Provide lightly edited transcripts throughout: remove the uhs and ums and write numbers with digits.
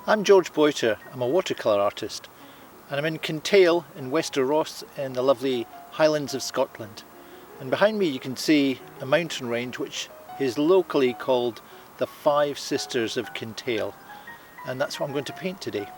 I'm George Boyter. I'm a watercolour artist, and I'm in Kintail in Wester Ross in the lovely Highlands of Scotland. And behind me you can see a mountain range which is locally called the Five Sisters of Kintail, and that's what I'm going to paint today.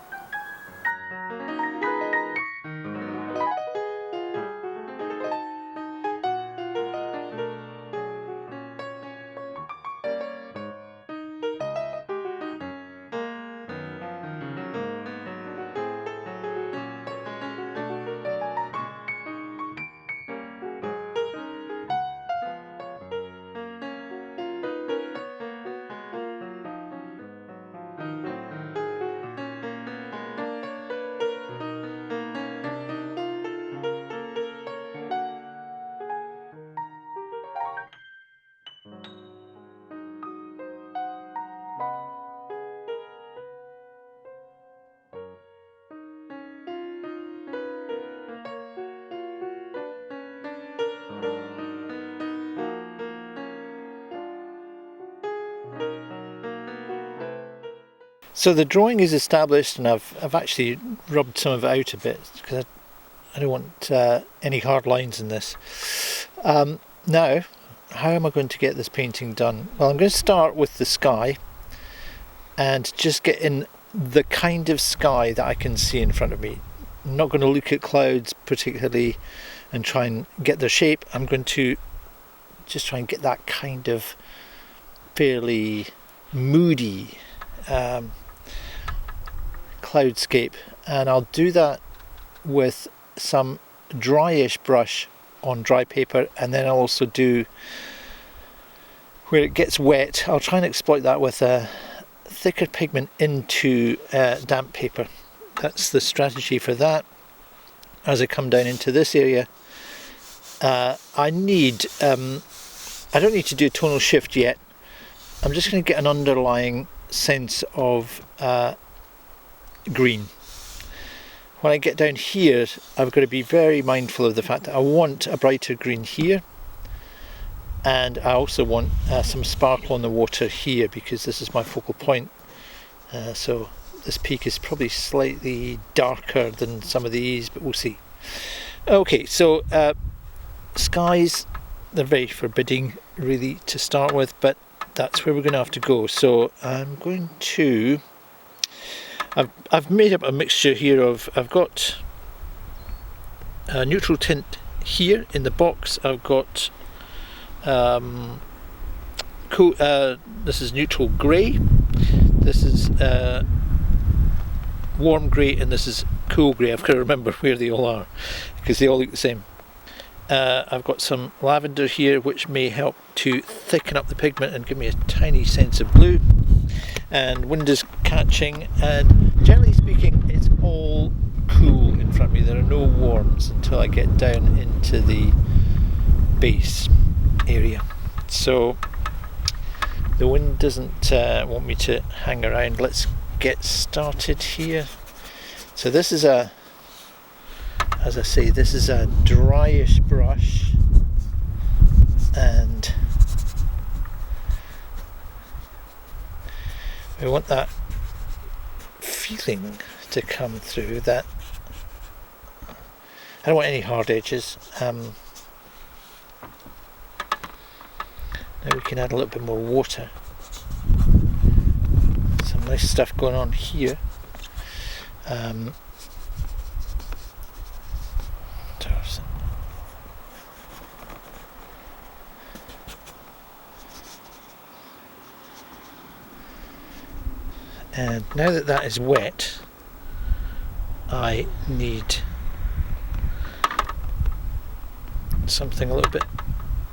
So the drawing is established, and I've actually rubbed some of it out a bit because I don't want any hard lines in this. Now, how am I going to get this painting done? Well, I'm going to start with the sky and just get in the kind of sky that I can see in front of me. I'm not going to look at clouds particularly and try and get their shape. I'm going to just try and get that kind of fairly moody cloudscape, and I'll do that with some dryish brush on dry paper, and then I'll also do where it gets wet. I'll try and exploit that with a thicker pigment into damp paper. That's the strategy for that. As I come down into this area, I don't need to do a tonal shift yet. I'm just going to get an underlying sense of green. When I get down here, I've got to be very mindful of the fact that I want a brighter green here, and I also want some sparkle on the water here because this is my focal point. So this peak is probably slightly darker than some of these, but we'll see. Okay, so skies, they're very forbidding really to start with, but that's where we're going to have to go. So I'm going to, I've made up a mixture here of, I've got a neutral tint here in the box. I've got this is neutral grey, this is warm grey, and this is cool grey. I've got to remember where they all are because they all look the same. I've got some lavender here which may help to thicken up the pigment and give me a tiny sense of blue, and wind is catching, and generally speaking it's all cool in front of me. There are no warms until I get down into the base area, so the wind doesn't want me to hang around. Let's get started here. So this is a, as I say, this is a dryish brush, and we want that feeling to come through. That I don't want any hard edges. Now we can add a little bit more water. Some nice stuff going on here. And now that that is wet, I need something a little bit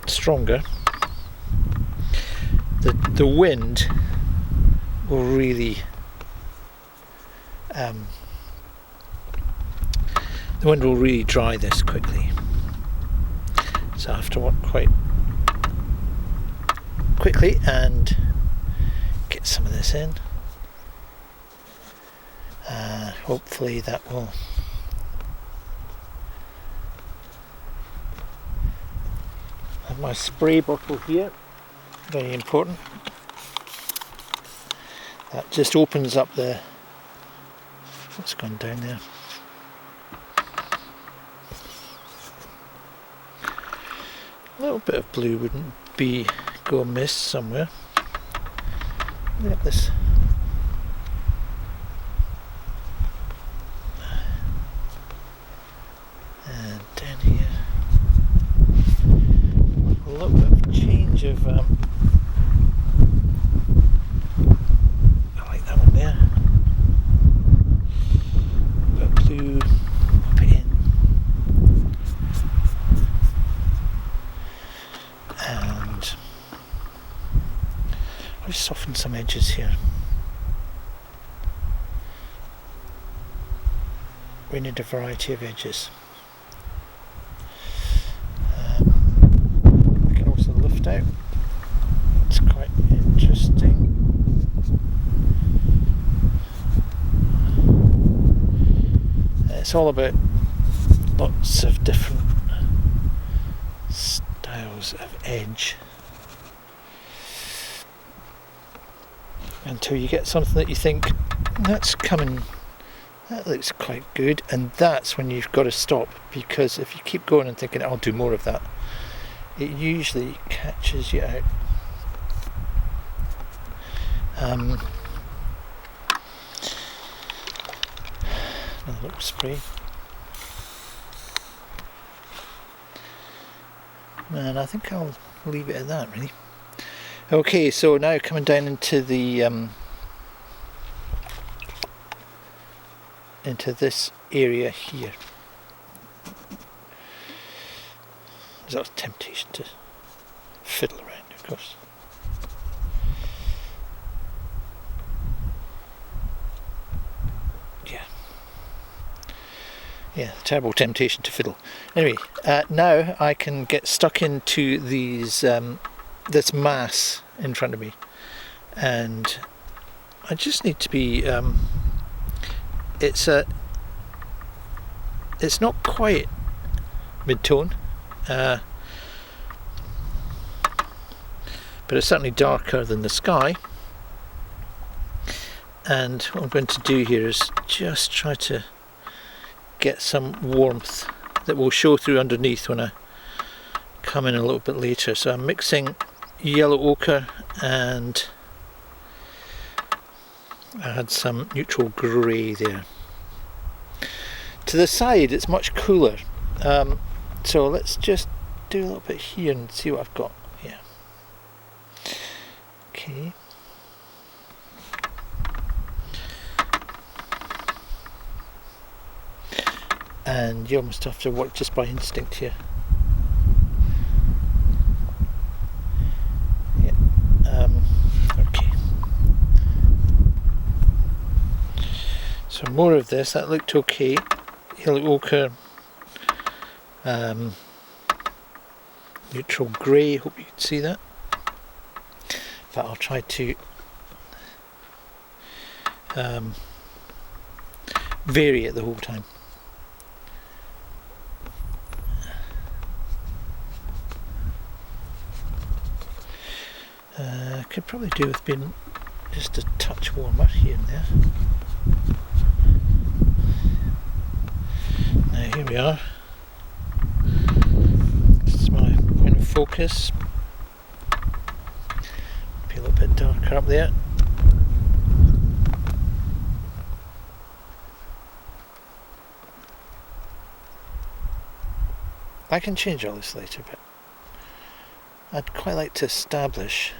stronger. The wind will really dry this quickly, so I have to work quite quickly and get some of this in. Hopefully that will have my spray bottle here, very important. That just opens up the What's gone down there? A little bit of blue wouldn't go amiss somewhere. Look at this. And down here, a little bit of change of. I like that one there. A bit of blue. Pop it in. And I'll just soften some edges here. We need a variety of edges. We can also lift out. It's quite interesting. It's all about lots of different styles of edge until you get something that you think that's coming, that looks quite good, and that's when you've got to stop, because if you keep going and thinking I'll do more of that, it usually catches you out. Another little spray. And I think I'll leave it at that, really. Okay, so now coming down into the into this area here. There's always temptation to fiddle around, of course. Yeah, terrible temptation to fiddle. Anyway, now I can get stuck into these this mass in front of me, and I just need to be. It's not quite mid-tone, but it's certainly darker than the sky. And what I'm going to do here is just try to get some warmth that will show through underneath when I come in a little bit later. So I'm mixing yellow ochre, and I had some neutral grey there. To the side it's much cooler, so let's just do a little bit here and see what I've got here. Okay. And you almost have to work just by instinct here. Yeah. Okay. So more of this. That looked okay. Yellow ochre, neutral grey. Hope you can see that. But I'll try to vary it the whole time. Could probably do with being just a touch warmer here and there. Now here we are. This is my point of focus. Be a little bit darker up there. I can change all this later, but I'd quite like to establish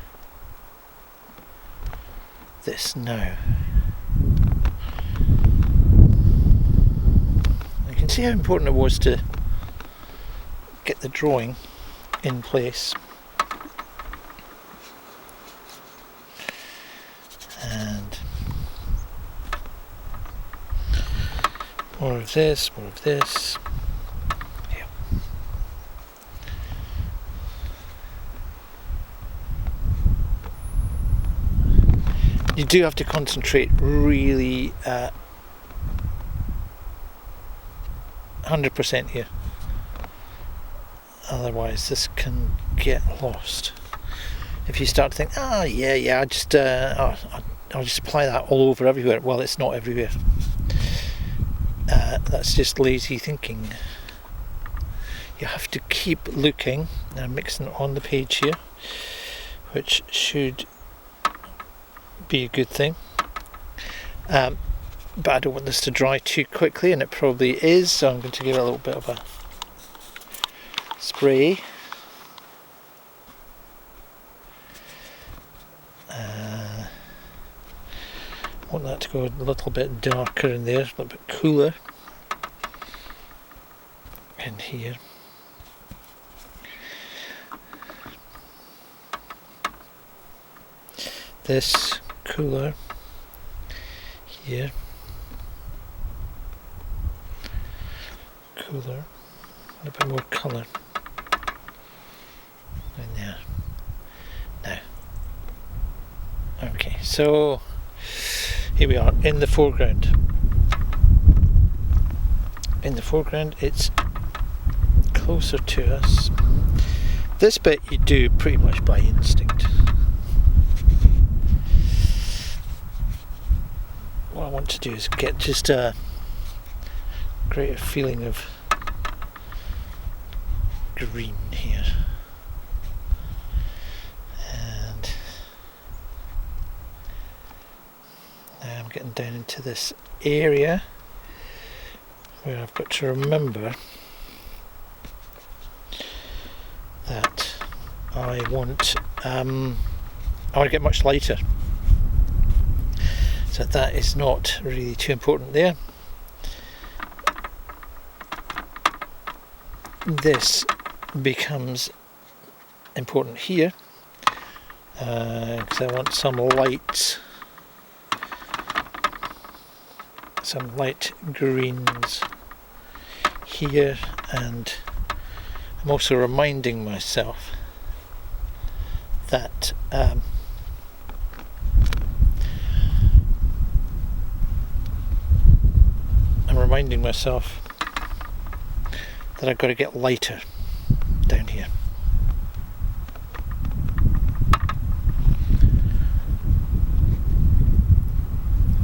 this now. You can see how important it was to get the drawing in place. And more of this, more of this. You do have to concentrate really 100% here, otherwise this can get lost. If you start to think, I'll just apply that all over everywhere. Well, it's not everywhere. That's just lazy thinking. You have to keep looking. Now I'm mixing it on the page here, which should be a good thing. But I don't want this to dry too quickly, and it probably is, so I'm going to give it a little bit of a spray. I want that to go a little bit darker in there, a little bit cooler in here. This cooler here, cooler, a bit more colour in there. Now, okay, so here we are in the foreground. In the foreground, it's closer to us. This bit you do pretty much by instinct. What I want to do is get just a greater feeling of green here. And now I'm getting down into this area where I've got to remember that I want to get much lighter. So that is not really too important there. This becomes important here because I want some light greens here, and I'm also reminding myself that I've got to get lighter down here.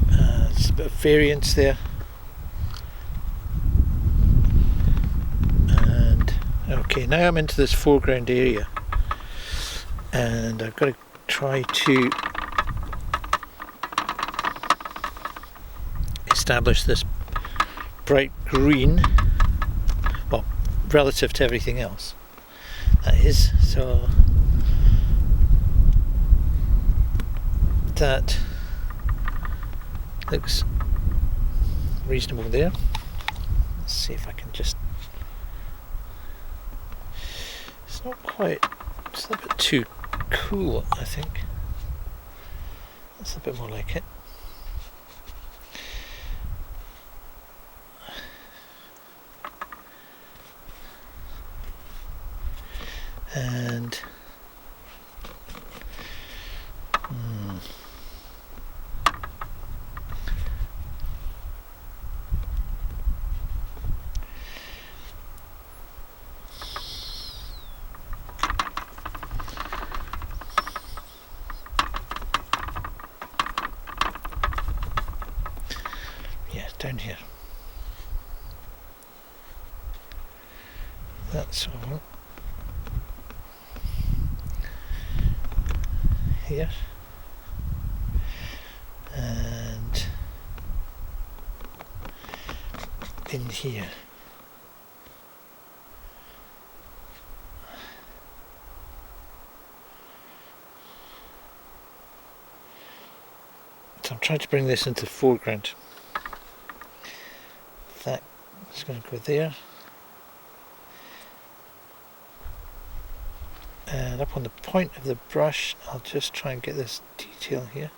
There's a bit of variance there. And okay, now I'm into this foreground area, and I've got to try to establish this bright green, well, relative to everything else, that is, so that looks reasonable there. Let's see if I can just, it's not quite, it's a little bit too cool, I think. That's a bit more like it. And yeah, down here. That's all. Here and in here. So I'm trying to bring this into the foreground. That is going to go there. And up on the point of the brush, I'll just try and get this detail here.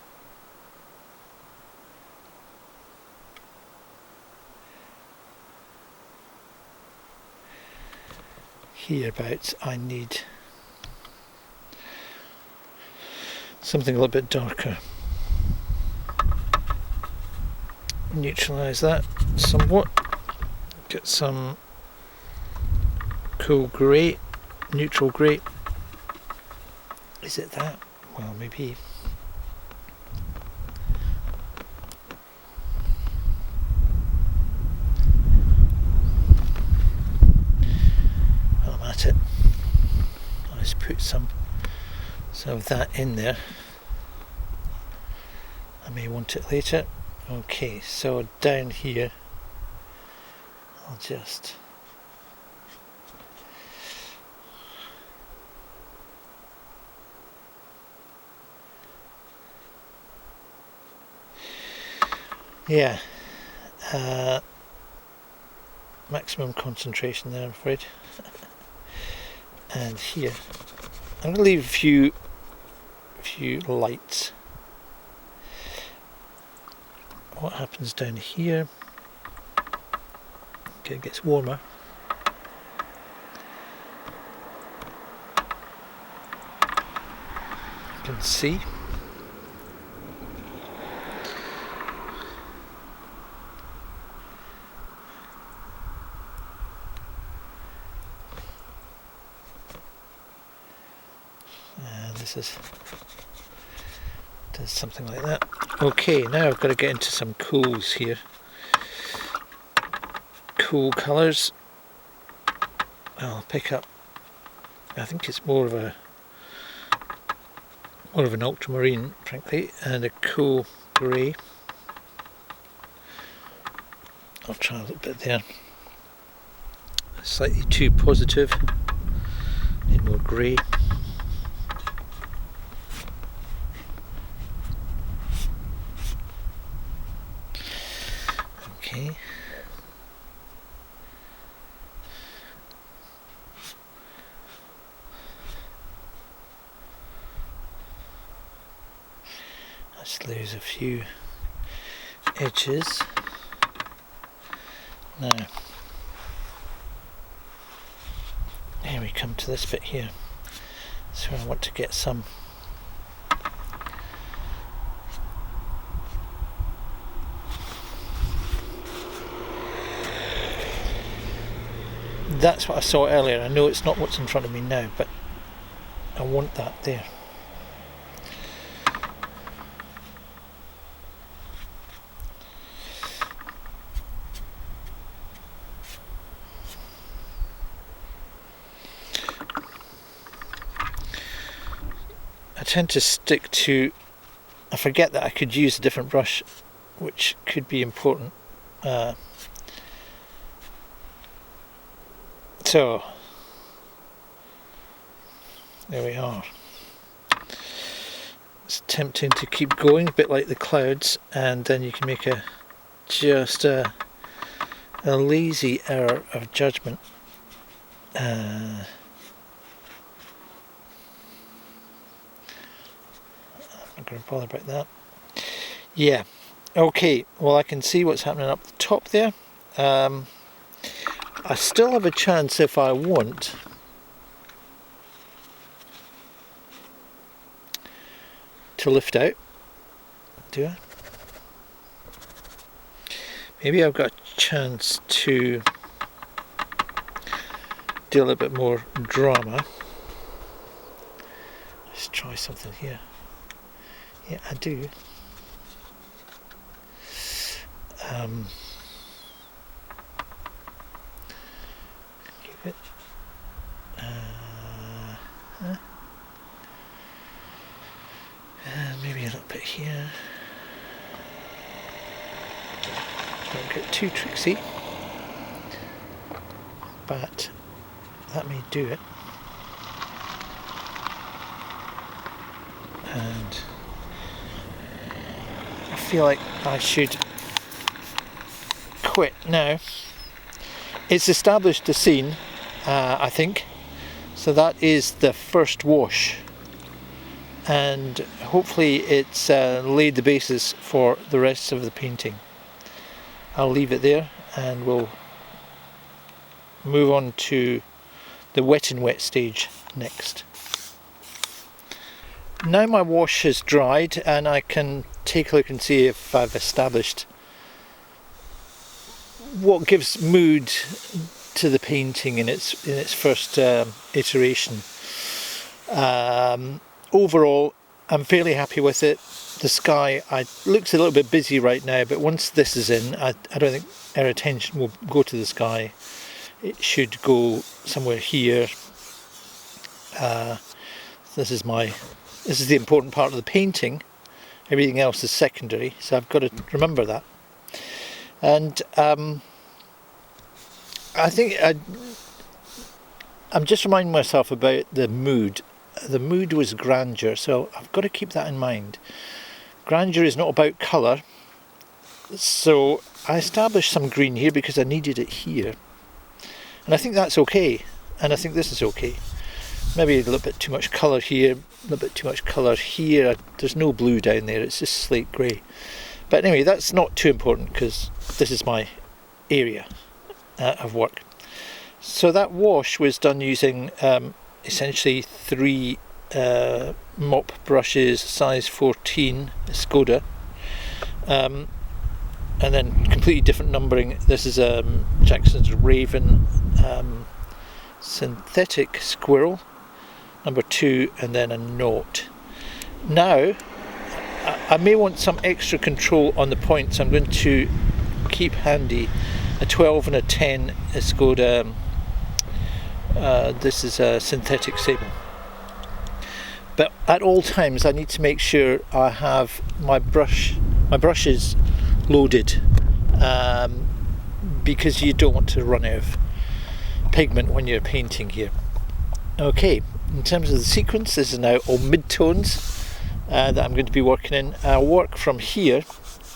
Hereabouts, I need something a little bit darker. Neutralize that somewhat. Get some cool grey, neutral grey. Is it that? Well, maybe. at it. I'll just put some of that in there. I may want it later. Okay, so down here I'll just maximum concentration there, I'm afraid. And here I'm going to leave a few lights. What happens down here? Okay, it gets warmer. You can see. And this does something like that. Okay, now I've got to get into some cools here. Cool colours. I'll pick up, I think it's more of an ultramarine, frankly, and a cool grey. I'll try a little bit there. Slightly too positive. Need more grey. Okay. Just lose a few edges. Now, here we come to this bit here. So I want to get some that's what I saw earlier. I know it's not what's in front of me now, but I want that there. I tend to stick to, I forget that I could use a different brush, which could be important. So, there we are. It's tempting to keep going, a bit like the clouds, and then you can make just a lazy error of judgment. I'm not going to bother about that. Yeah, okay, well I can see what's happening up the top there. I still have a chance if I want to lift out. Do I? Maybe I've got a chance to do a little bit more drama. Let's try something here. Yeah, I do. Keep it. Maybe a little bit here. Don't get too tricksy, but that may do it. And I feel like I should quit now. It's established the scene, I think, so that is the first wash, and hopefully it's laid the basis for the rest of the painting. I'll leave it there and we'll move on to the wet and wet stage next. Now my wash has dried and I can take a look and see if I've established what gives mood to the painting in its first iteration. Overall, I'm fairly happy with it. The sky looks a little bit busy right now, but once this is in, I don't think our attention will go to the sky. It should go somewhere here, This is the important part of the painting. Everything else is secondary, so I've got to remember that. And I think I'm just reminding myself about the mood. The mood was grandeur, so I've got to keep that in mind. Grandeur is not about colour, so I established some green here because I needed it here. And I think that's okay, and I think this is okay. Maybe a little bit too much colour here, a little bit too much colour here. There's no blue down there, it's just slate grey. But anyway, that's not too important because this is my area of work. So that wash was done using essentially 3 mop brushes, size 14, Skoda, and then completely different numbering. This is Jackson's Raven synthetic squirrel, number 2, and then a note. Now I may want some extra control on the points. I'm going to keep handy a 12 and a 10 Skoda. This is a synthetic sable. But at all times I need to make sure I have my brushes loaded, because you don't want to run out of pigment when you're painting here. Okay, in terms of the sequence, this is now all mid-tones that I'm going to be working in. I'll work from here,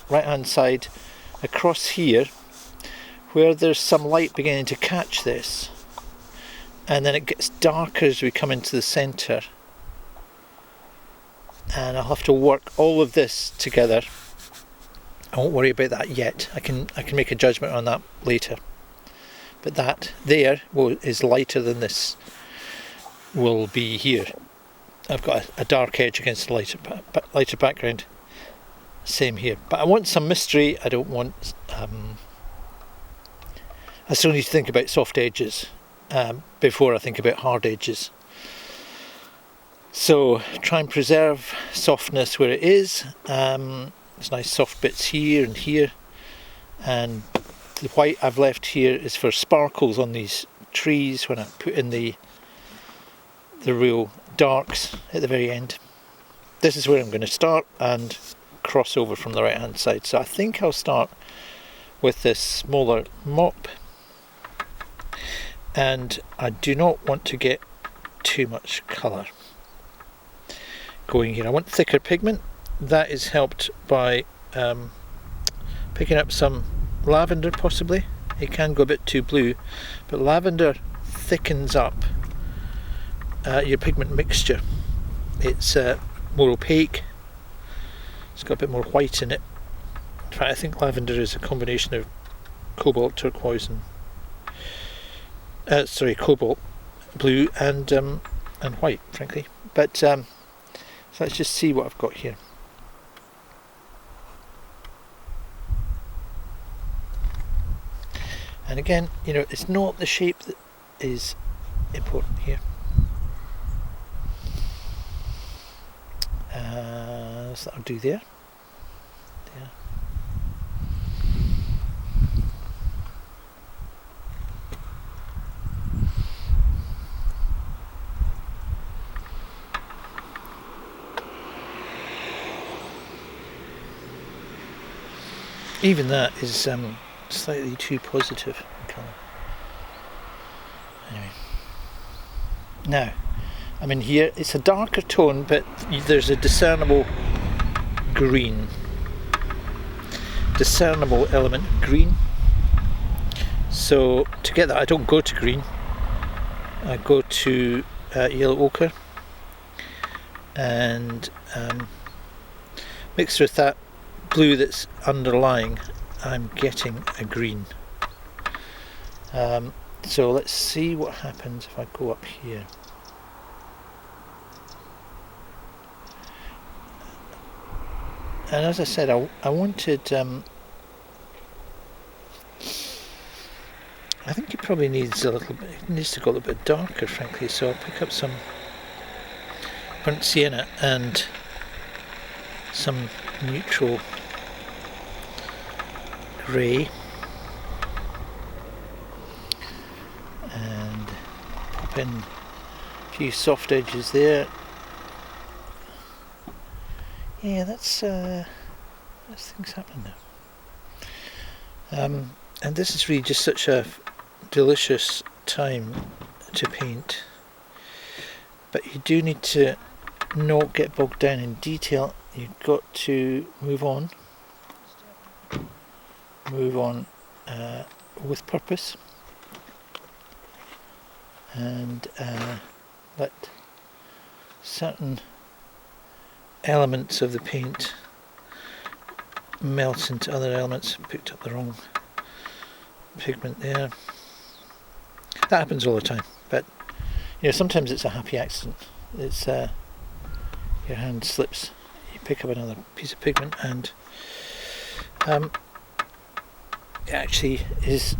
right hand side, across here, where there's some light beginning to catch this, and then it gets darker as we come into the centre, and I'll have to work all of this together. I won't worry about that yet. I can make a judgment on that later. But that there is lighter than this will be here. I've got a dark edge against a lighter background. Same here. But I want some mystery. I don't want... I still need to think about soft edges before I think about hard edges. So try and preserve softness where it is. There's nice soft bits here and here, and the white I've left here is for sparkles on these trees when I put in the real darks at the very end. This is where I'm going to start and cross over from the right hand side. So I think I'll start with this smaller mop, and I do not want to get too much colour going here. I want thicker pigment. That is helped by picking up some lavender possibly. It can go a bit too blue, but lavender thickens up your pigment mixture. It's more opaque, it's got a bit more white in it. In fact, I think lavender is a combination of cobalt, turquoise and cobalt, blue and white, frankly. But so let's just see what I've got here. And again, you know, it's not the shape that is important here. So that'll do there. Even that is slightly too positive in colour. Anyway, now I'm in here. It's a darker tone, but there's a discernible green, discernible element of green. So to get that, I don't go to green. I go to yellow ochre, and mixed with that blue that's underlying, I'm getting a green. So let's see what happens if I go up here. And as I said, I wanted, I think it probably needs a little bit, it needs to go a little bit darker, frankly, so I'll pick up some burnt sienna and some neutral grey and pop in a few soft edges there. Yeah, that's things happening now. And this is really just such a delicious time to paint, but you do need to not get bogged down in detail. You've got to move on with purpose, and let certain elements of the paint melt into other elements. Picked up the wrong pigment there. That happens all the time, but you know, sometimes it's a happy accident. It's your hand slips, you pick up another piece of pigment, and it actually is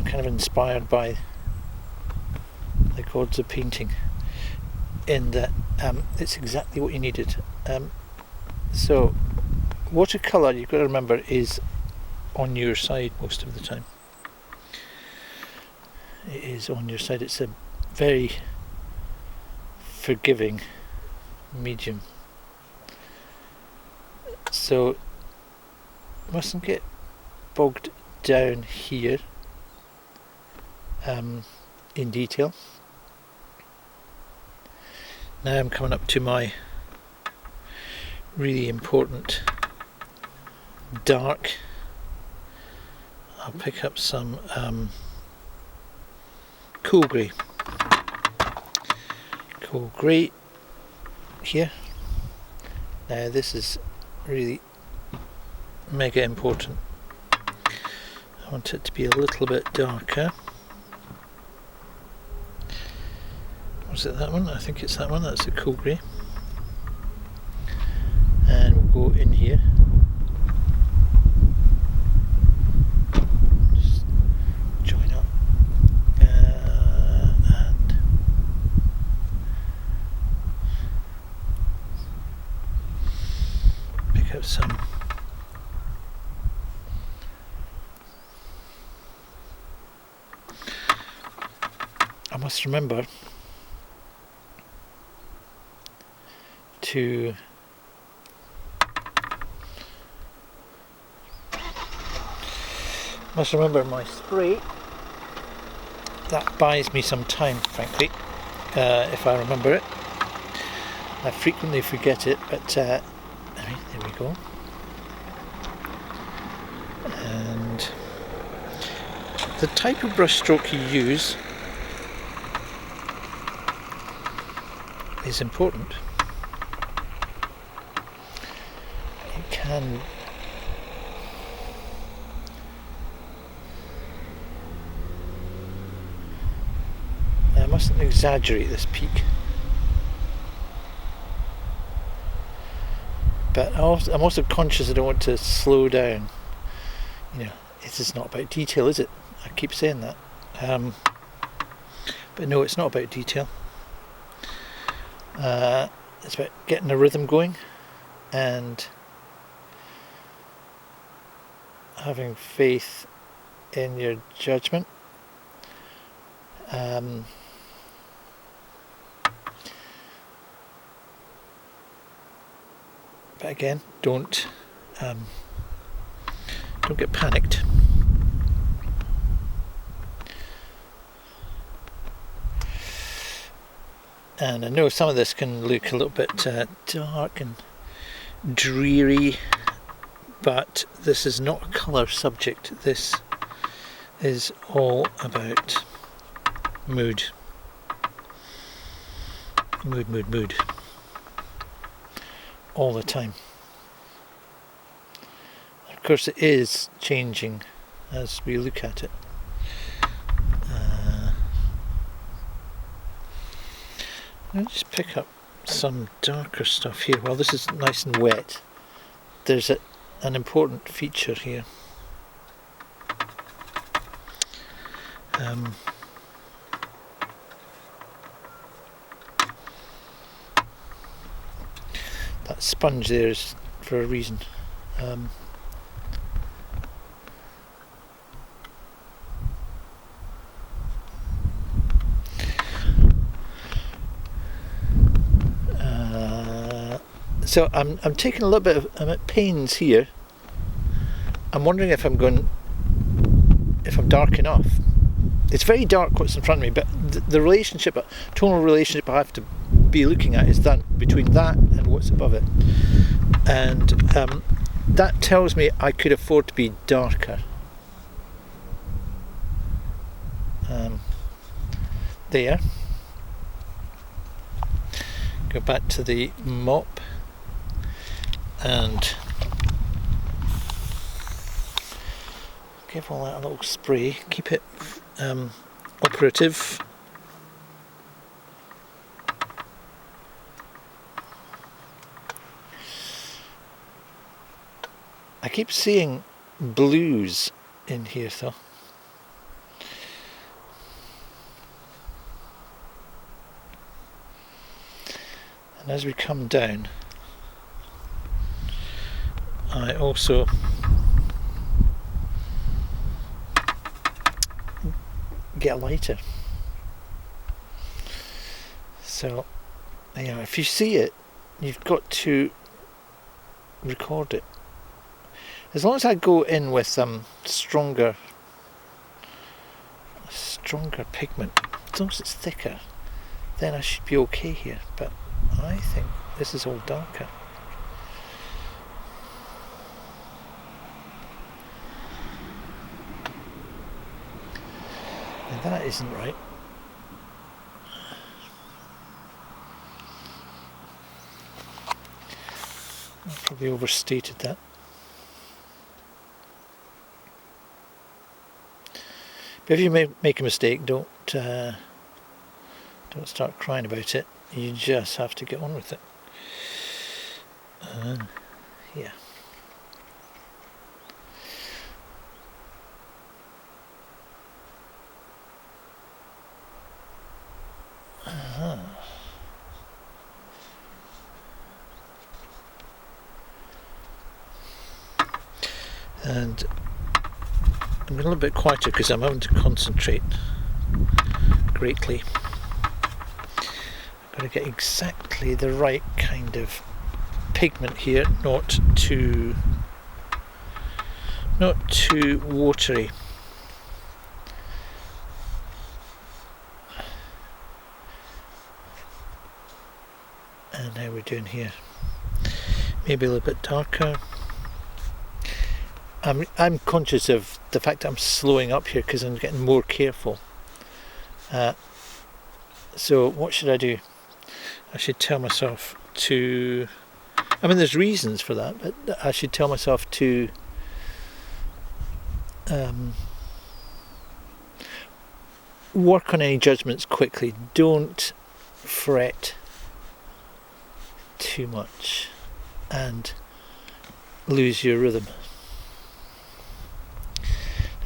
kind of inspired by the gods of painting, in that it's exactly what you needed. So watercolour, you've got to remember, is on your side most of the time. It is on your side. It's a very forgiving medium, so mustn't get bogged down here in detail. Now I'm coming up to my really important dark. I'll pick up some cool grey here. Now this is really mega important. I want it to be a little bit darker. Was it that one? I think it's that one. That's a cool grey. And we'll go in here. Just join up. And pick up some I must remember to my spray. That buys me some time, frankly, if I remember it. I frequently forget it, but there we go. And the type of brush stroke you use is important. You can I mustn't exaggerate this peak, but I'm also conscious I don't want to slow down. You know, it is not about detail, is it? I keep saying that, but no, it's not about detail. It's about getting a rhythm going and having faith in your judgment. But again, don't get panicked. And I know some of this can look a little bit dark and dreary, but this is not a colour subject. This is all about mood. Mood. All the time. Of course it is changing as we look at it. I'll just pick up some darker stuff here. While this is nice and wet, there's an important feature here. That sponge there is for a reason. So I'm taking a little bit of, I'm at pains here. I'm wondering if I'm dark enough. It's very dark what's in front of me, but the relationship, tonal relationship I have to be looking at is that between that and what's above it. And that tells me I could afford to be darker. There. Go back to the mop and give all that a little spray. Keep it operative. I keep seeing blues in here though. And as we come down, I also get lighter. So, you know, if you see it, you've got to record it. As long as I go in with stronger pigment, as long as it's thicker, then I should be okay here. But I think this is all darker. And that isn't right. I probably overstated that. But if you make a mistake, don't start crying about it. You just have to get on with it. Yeah. And I'm a little bit quieter because I'm having to concentrate greatly. I've got to get exactly the right kind of pigment here, not too watery. And how we're doing here. Maybe a little bit darker. I'm conscious of the fact that I'm slowing up here because I'm getting more careful. So what should I do? I should tell myself to, I mean there's reasons for that, but I should tell myself to work on any judgments quickly. Don't fret too much and lose your rhythm.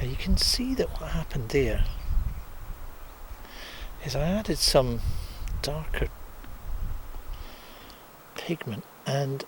Now you can see that what happened there is I added some darker pigment and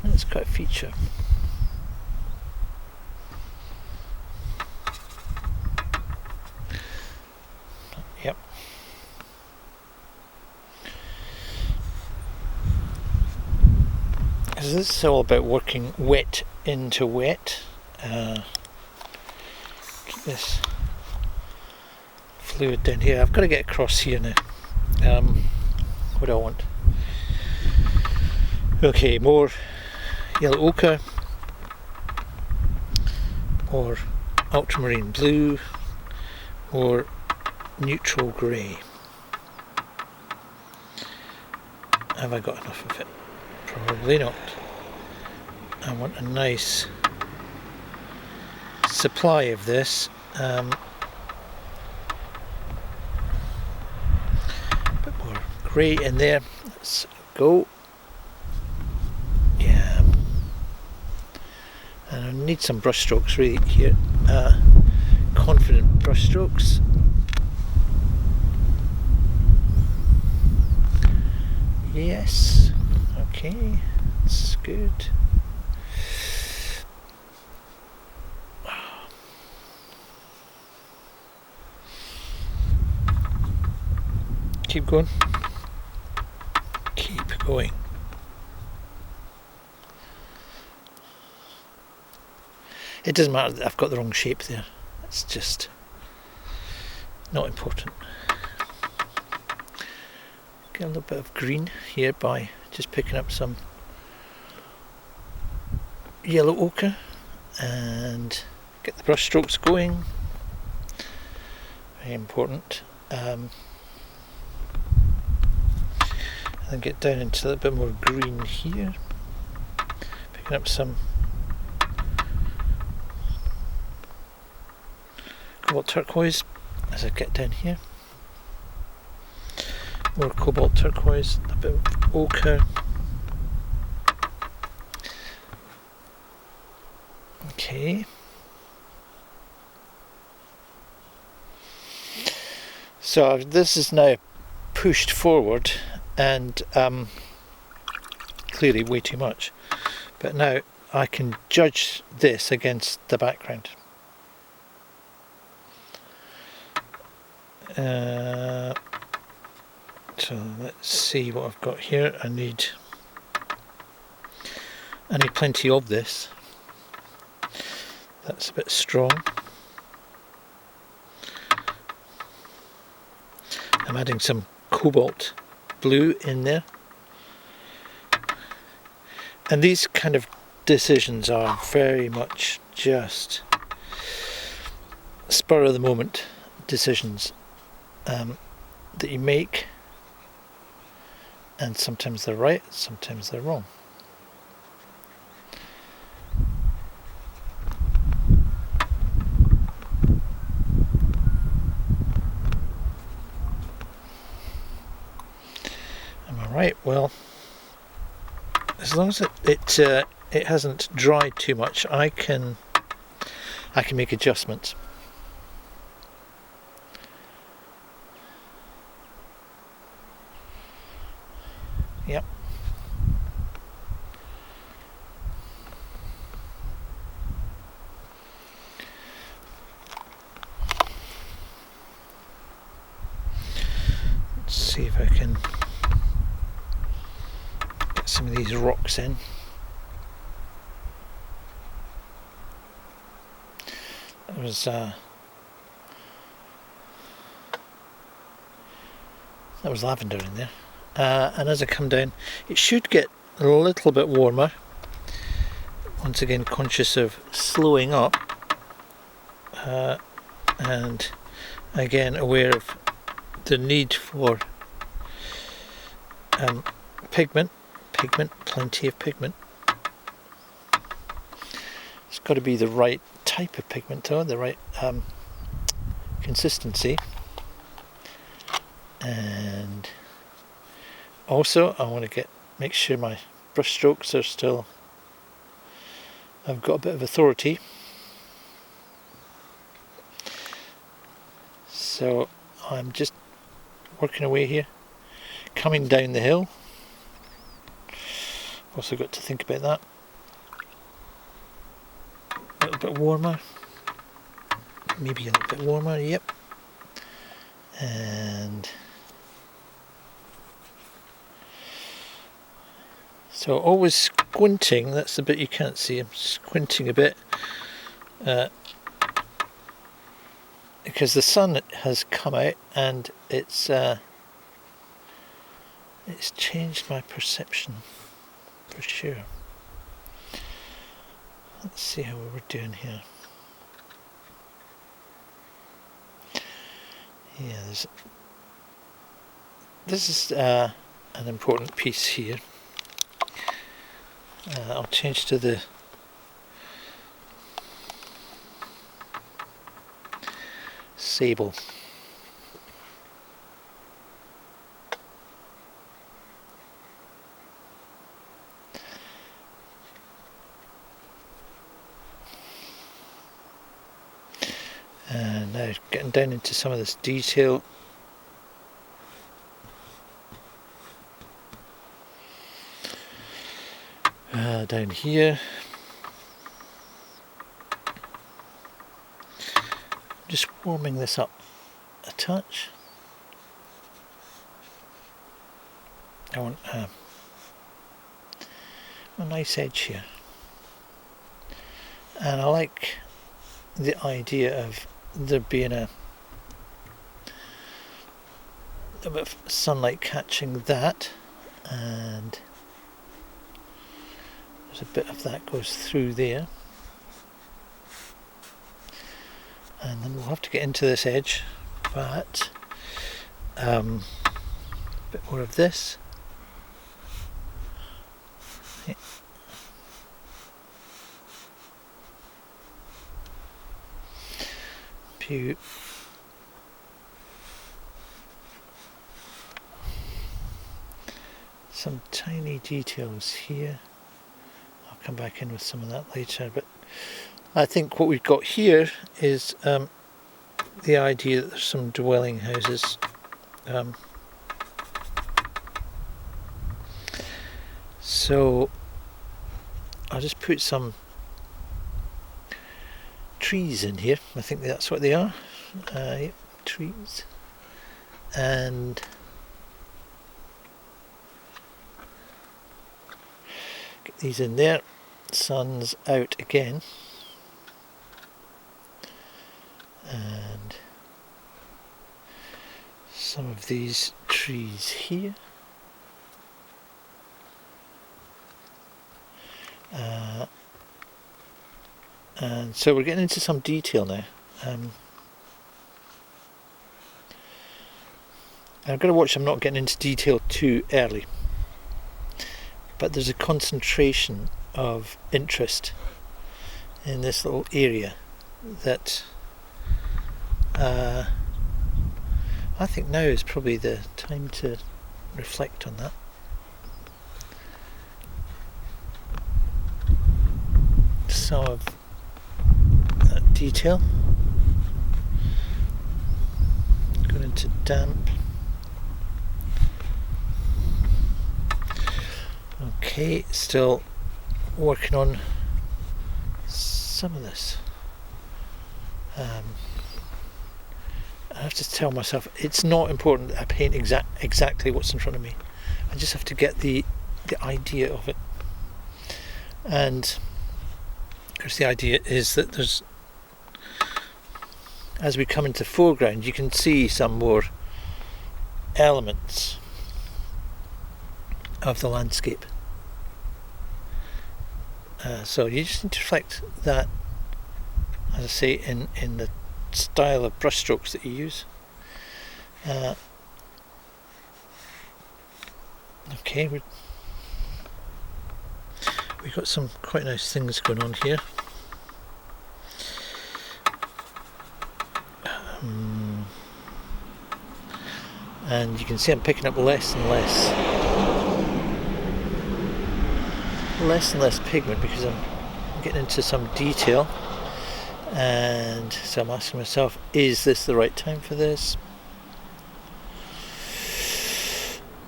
that's quite a feature. Yep. So this is all about working wet into wet. Keep this fluid down here. I've got to get across here now. What do I want? Okay, more yellow ochre or ultramarine blue or neutral grey. Have I got enough of it? Probably not. I want a nice supply of this. A bit more grey in there. Let's go. need some brush strokes really here. Confident brush strokes. Yes, okay, that's good. Keep going. Keep going. It doesn't matter that I've got the wrong shape there. It's just not important. Get a little bit of green here by just picking up some yellow ochre and get the brush strokes going. Very important. And then get down into a little bit more green here. Picking up some cobalt turquoise as I get down here. More cobalt turquoise, a bit of ochre. Okay. So this is now pushed forward and clearly way too much. But now I can judge this against the background. So let's see what I've got here. I need plenty of this. That's a bit strong. I'm adding some cobalt blue in there. And these kind of decisions are very much just spur of the moment decisions that you make, and sometimes they're right, sometimes they're wrong. Am I right? Well, as long as it hasn't dried too much, I can make adjustments. Yep. Let's see if I can get some of these rocks in. That was lavender in there. And as I come down, it should get a little bit warmer. Once again, conscious of slowing up, and again aware of the need for pigment, plenty of pigment. It's got to be the right type of pigment though, the right consistency. And also I want to make sure my brush strokes are still, I've got a bit of authority. So I'm just working away here, coming down the hill. Also got to think about that. A little bit warmer, maybe a little bit warmer, yep. And so always squinting, that's the bit you can't see, I'm squinting a bit because the sun has come out and it's changed my perception for sure. Let's see how we're doing here. Yeah, this is an important piece here. I'll change to the sable. And now getting down into some of this detail. Down here. Just warming this up a touch. I want a nice edge here. And I like the idea of there being a bit of sunlight catching that, and there's a bit of that goes through there. And then we'll have to get into this edge, but a bit more of this. Yeah. Pew. Some tiny details here. I'll come back in with some of that later, but I think what we've got here is the idea that there's some dwelling houses. So I'll just put some trees in here. I think that's what they are. Yep, trees. And get these in there. Sun's out again. And some of these trees here. And so we're getting into some detail now. I've got to watch I'm not getting into detail too early. But there's a concentration of interest in this little area that I think now is probably the time to reflect on that. Some of that detail going into damp. Okay, still working on some of this. I have to tell myself it's not important that I paint exactly what's in front of me. I just have to get the idea of it. And of course the idea is that there's, as we come into foreground, you can see some more elements of the landscape. So you just need to reflect that, as I say, in the style of brushstrokes that you use. Okay, we've got some quite nice things going on here. And you can see I'm picking up less and less pigment because I'm getting into some detail, and so I'm asking myself, is this the right time for this?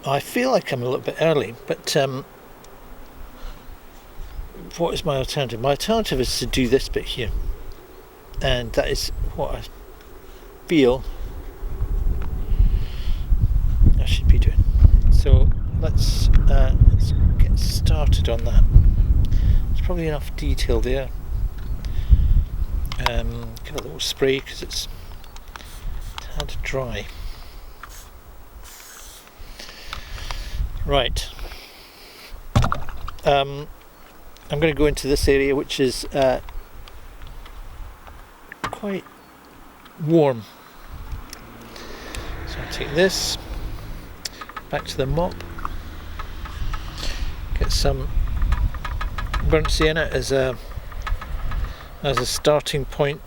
I feel like I'm a little bit early, but what is my alternative? My alternative is to do this bit here, and that is what I feel I should be doing. So let's get started on that. There's probably enough detail there. Give it a little spray because it's a tad dry. Right. I'm going to go into this area, which is quite warm. So I'll take this back to the mop, get some burnt sienna as a starting point,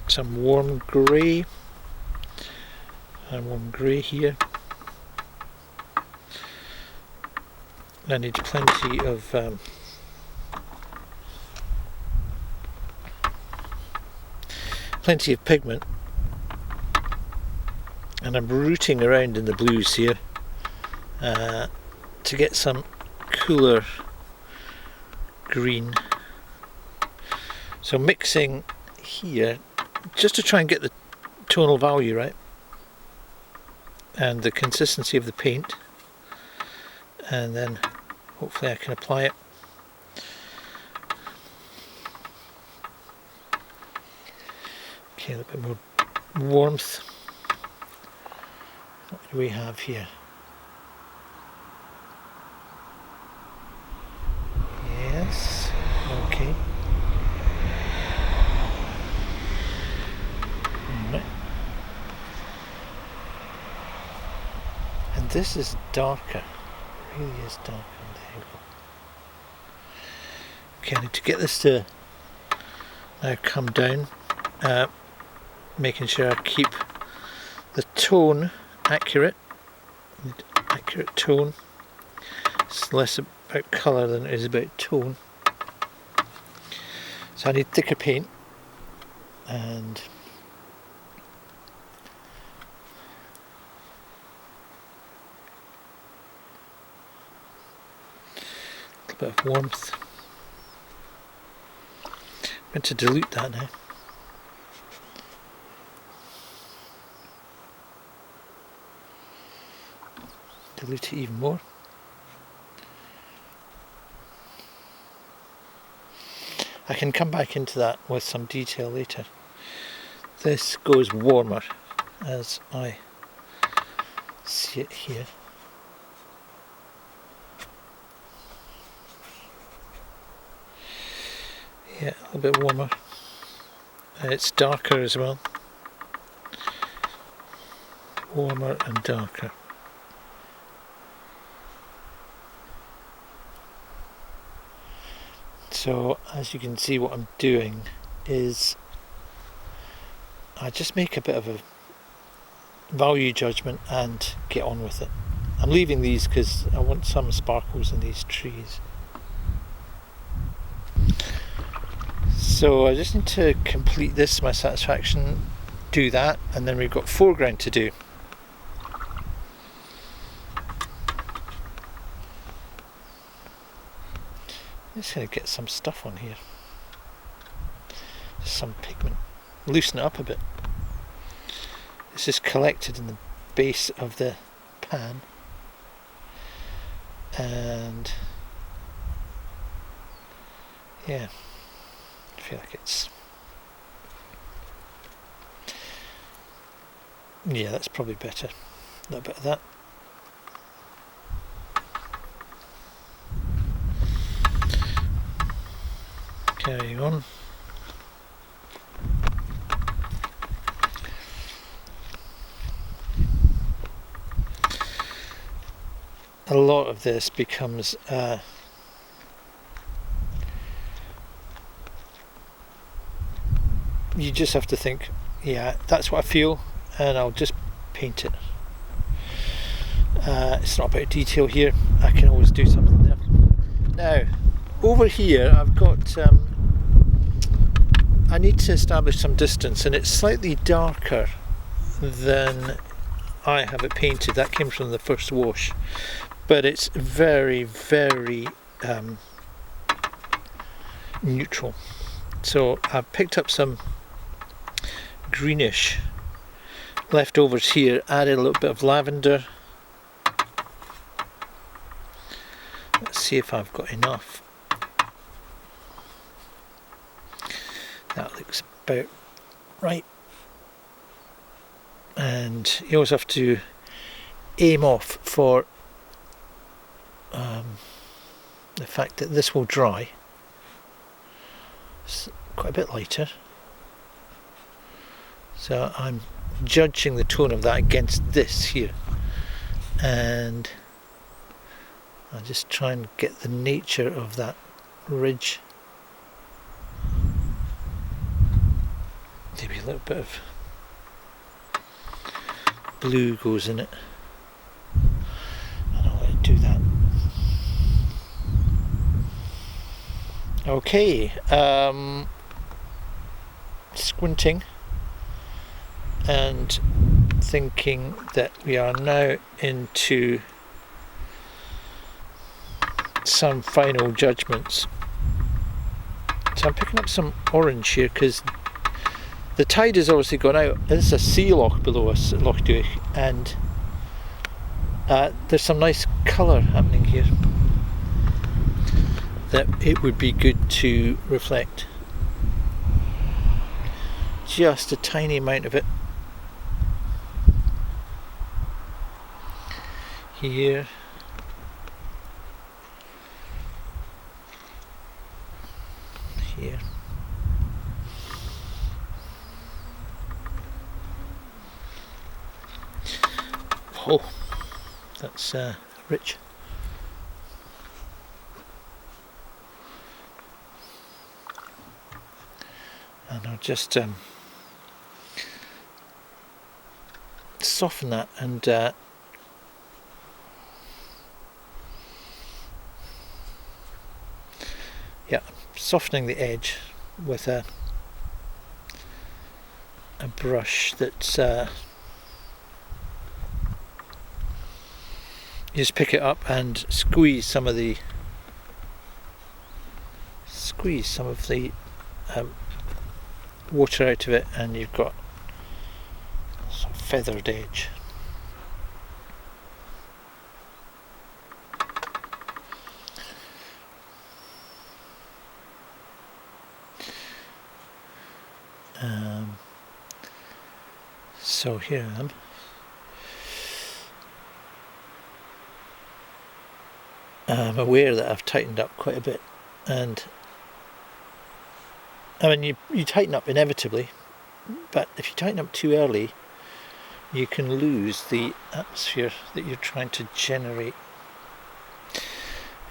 some warm grey, and warm grey here. I need plenty of plenty of pigment, and I'm rooting around in the blues here to get some cooler green. So mixing here just to try and get the tonal value right and the consistency of the paint, and then hopefully I can apply it. Okay, a little bit more warmth. What do we have here? Yes, okay. Right. And this is darker. It really is darker. There you go. Okay, I need to get this to now come down, making sure I keep the tone accurate. Accurate tone. It's less about colour than it is about tone. So I need thicker paint, and a bit of warmth. I'm going to dilute that now. Dilute it even more. I can come back into that with some detail later. This goes warmer as I see it here. Yeah, a little bit warmer. It's darker as well. Warmer and darker. So as you can see, what I'm doing is I just make a bit of a value judgment and get on with it. I'm leaving these because I want some sparkles in these trees. So I just need to complete this to my satisfaction, do that, and then we've got foreground to do. I'm just going to get some stuff on here, just some pigment, loosen it up a bit. It's just collected in the base of the pan, and yeah, I feel like it's, yeah, that's probably better. A little bit of that. Carrying on. A lot of this becomes you just have to think, yeah, that's what I feel, and I'll just paint it. It's not about detail here. I can always do something there. Now, over here I've got I need to establish some distance, and it's slightly darker than I have it painted. That came from the first wash, but it's very, very neutral. So I've picked up some greenish leftovers here, added a little bit of lavender. Let's see if I've got enough. That looks about right. And you always have to aim off for the fact that this will dry. It's quite a bit lighter. So I'm judging the tone of that against this here. And I'll just try and get the nature of that ridge. Maybe a little bit of blue goes in it, and I'll let it do that. Okay, squinting and thinking that we are now into some final judgments. So I'm picking up some orange here because the tide has obviously gone out. This is a sea loch below us at Loch Duich, and there's some nice colour happening here that it would be good to reflect. Just a tiny amount of it here. Here. Oh, that's rich. And I'll just soften that and yeah, softening the edge with a brush that's you just pick it up and squeeze some of the water out of it, and you've got a feathered edge. So here I am. I'm aware that I've tightened up quite a bit, and I mean you tighten up inevitably, but if you tighten up too early you can lose the atmosphere that you're trying to generate.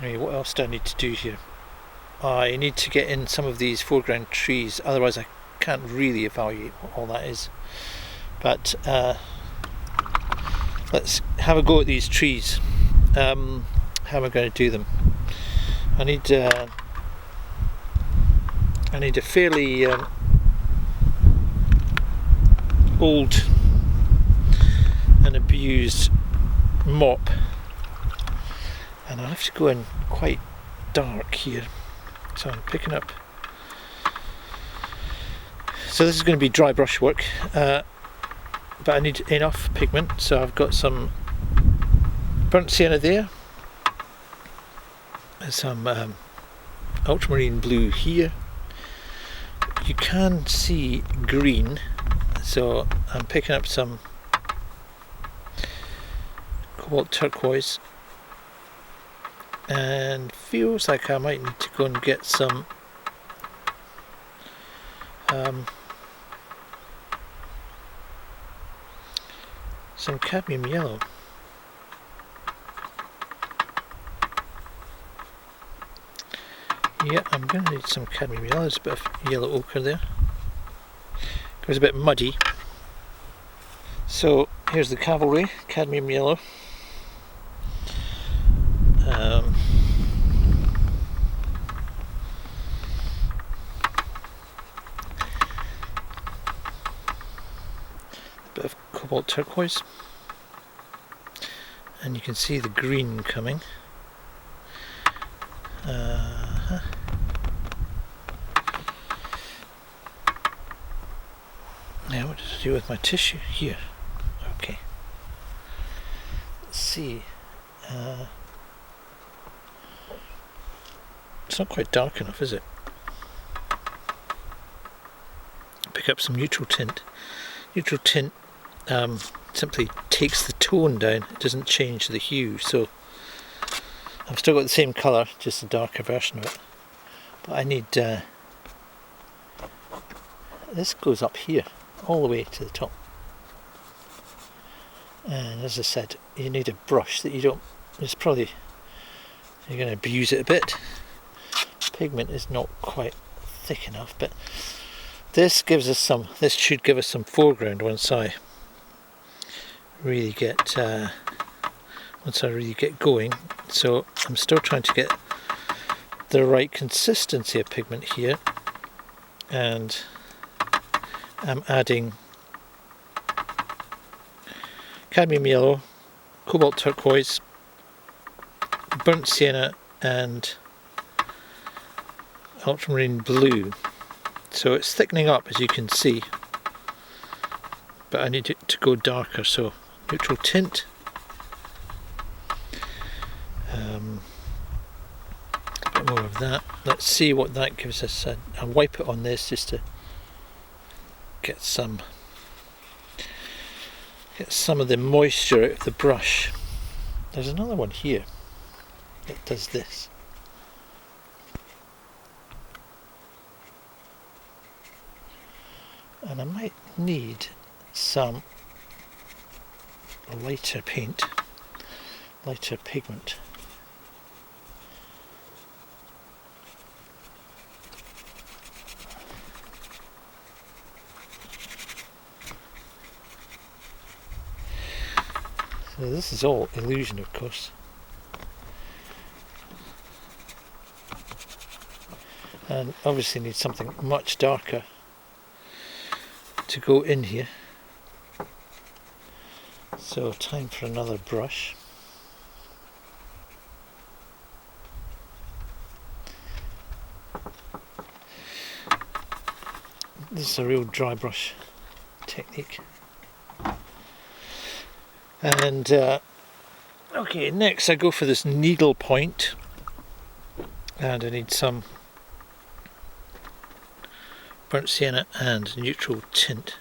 Anyway, what else do I need to do here? I need to get in some of these foreground trees, otherwise I can't really evaluate what all that is. But let's have a go at these trees. How am I going to do them? I need a fairly old and abused mop, and I have to go in quite dark here. So I'm picking up. So this is going to be dry brush work, but I need enough pigment, so I've got some burnt sienna there, some ultramarine blue here. You can see green, so I'm picking up some cobalt turquoise, and feels like I might need to go and get some cadmium yellow. Yeah, I'm going to need some cadmium yellow. There's a bit of yellow ochre there. It was a bit muddy. So here's the cavalry, cadmium yellow. A bit of cobalt turquoise. And you can see the green coming. Now what does it do with my tissue? Here. Okay. Let's see. It's not quite dark enough, is it? Pick up some neutral tint. Neutral tint simply takes the tone down, it doesn't change the hue, so I've still got the same colour, just a darker version of it. But I need this goes up here, all the way to the top. And as I said, you need a brush that you don't, it's probably, you're going to abuse it a bit. Pigment is not quite thick enough, but this gives us some, this should give us some foreground once I really get going. So I'm still trying to get the right consistency of pigment here, and I'm adding cadmium yellow, cobalt turquoise, burnt sienna and ultramarine blue. So it's thickening up, as you can see, but I need it to go darker, so neutral tint. A bit more of that. Let's see what that gives us. I'll wipe it on this just to get some of the moisture out of the brush. There's another one here that does this. And I might need some lighter paint, lighter pigment. So this is all illusion, of course. And obviously need something much darker to go in here. So time for another brush. This is a real dry brush technique. And okay, next I go for this needle point, and I need some burnt sienna and neutral tint.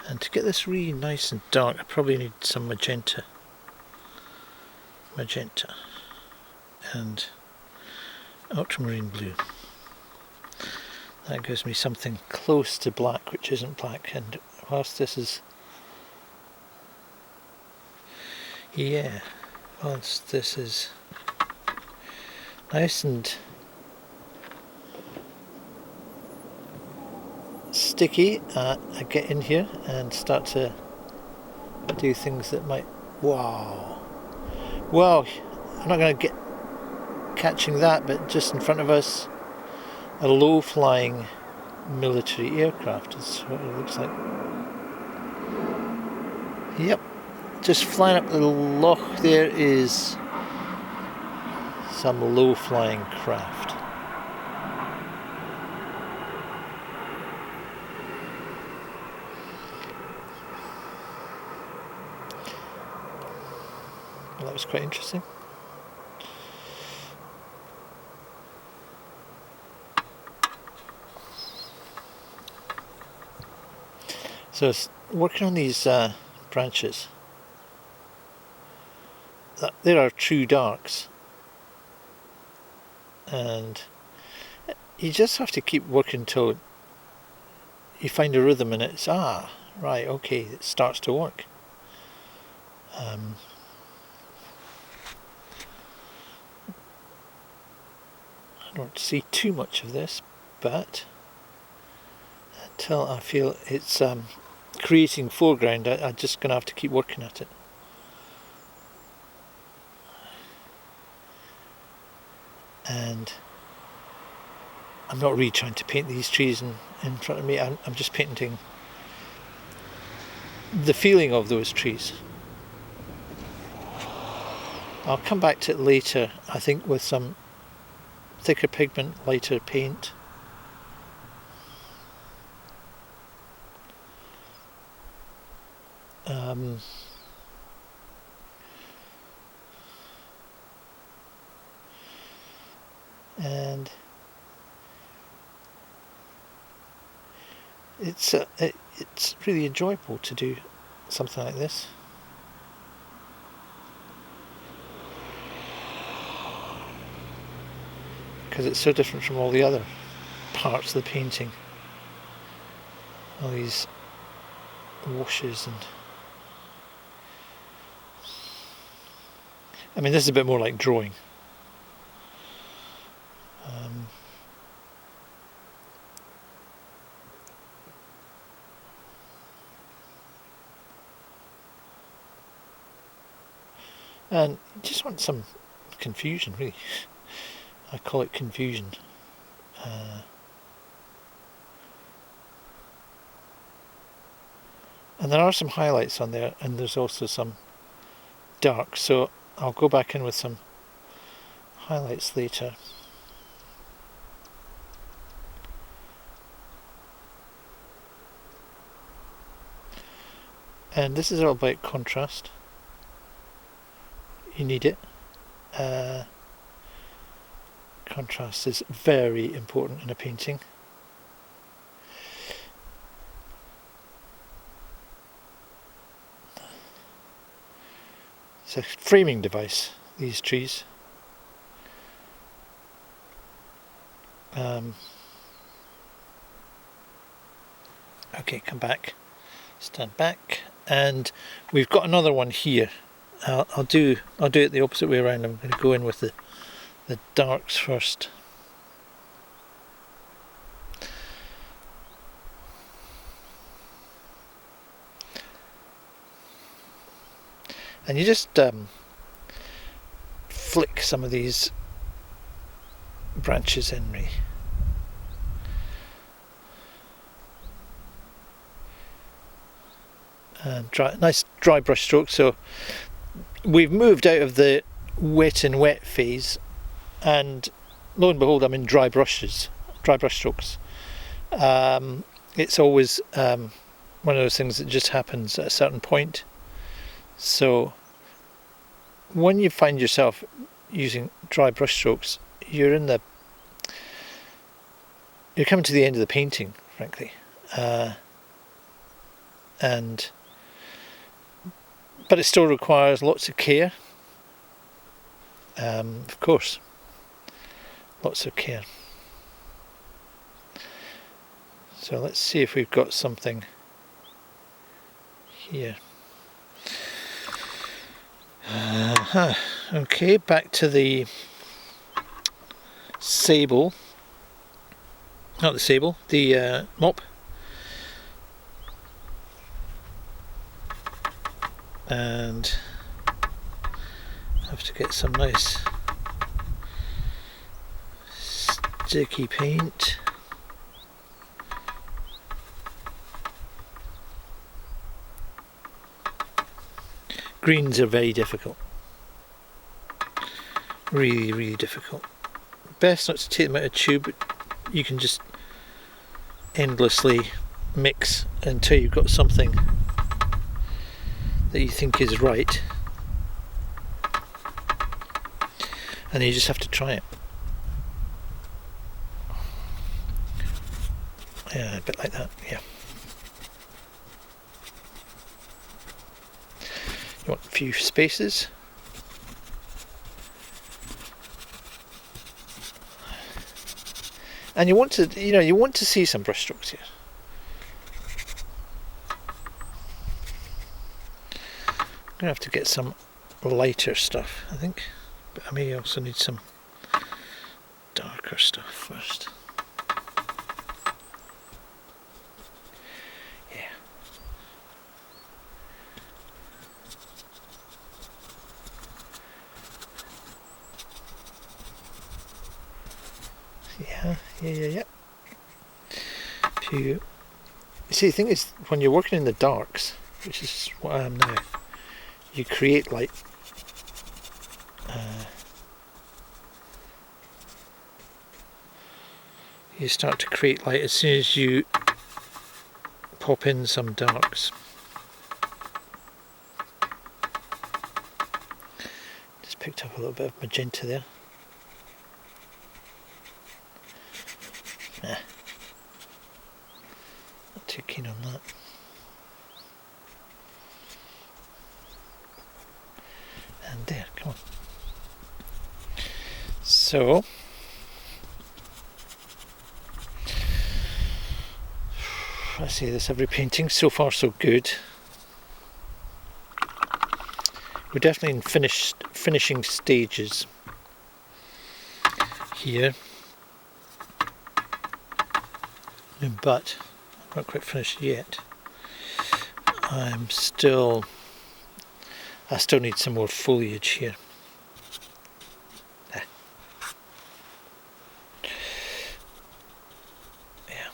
And to get this really nice and dark, I probably need some magenta and ultramarine blue. That gives me something close to black, which isn't black, and whilst this is whilst this is nice and sticky, I get in here and start to do things that might, wow, I'm not going to get catching that, but just in front of us, a low-flying military aircraft is what it looks like. Yep, just flying up the loch there is some low-flying craft. Well, that was quite interesting. So working on these branches, there are true darks, and you just have to keep working until you find a rhythm, and it's right, okay, it starts to work. I don't see too much of this, but until I feel it's creating foreground, I'm just going to have to keep working at it. And I'm not really trying to paint these trees in front of me, I'm just painting the feeling of those trees. I'll come back to it later, I think, with some thicker pigment, lighter paint. And it's really enjoyable to do something like this. Because it's so different from all the other parts of the painting. All these washes and... I mean, this is a bit more like drawing. And you just want some confusion, really. I call it confusion. And there are some highlights on there, and there's also some dark, so I'll go back in with some highlights later. And this is all about contrast. You need it. Contrast is very important in a painting. It's a framing device, these trees. Okay, come back. Stand back. And we've got another one here. I'll do it the opposite way around. I'm going to go in with the darks first. And you just flick some of these branches in, really. And nice dry brush stroke. So we've moved out of the wet and wet phase, and lo and behold, I'm in dry brush strokes. It's always one of those things that just happens at a certain point. So when you find yourself using dry brush strokes, you're coming to the end of the painting, frankly, but it still requires lots of care. Of course, lots of care. So let's see if we've got something here. Okay, back to the sable. Not the sable, the mop. And I have to get some nice sticky paint. Greens are very difficult. Really, really difficult. Best not to take them out of a tube. You can just endlessly mix until you've got something that you think is right, and you just have to try it. Yeah, a bit like that, yeah. You want a few spaces. And you want to see some brush strokes here. I'm going to have to get some lighter stuff, I think, but I may also need some darker stuff first. Yeah. Yeah. You see, the thing is, when you're working in the darks, which is what I am now, you create light. You start to create light as soon as you pop in some darks. Just picked up a little bit of magenta there. Not too keen on that. And there, come on. So I say this every painting, so far so good. We're definitely in finishing stages here, but I'm not quite finished yet. I still need some more foliage here. Yeah.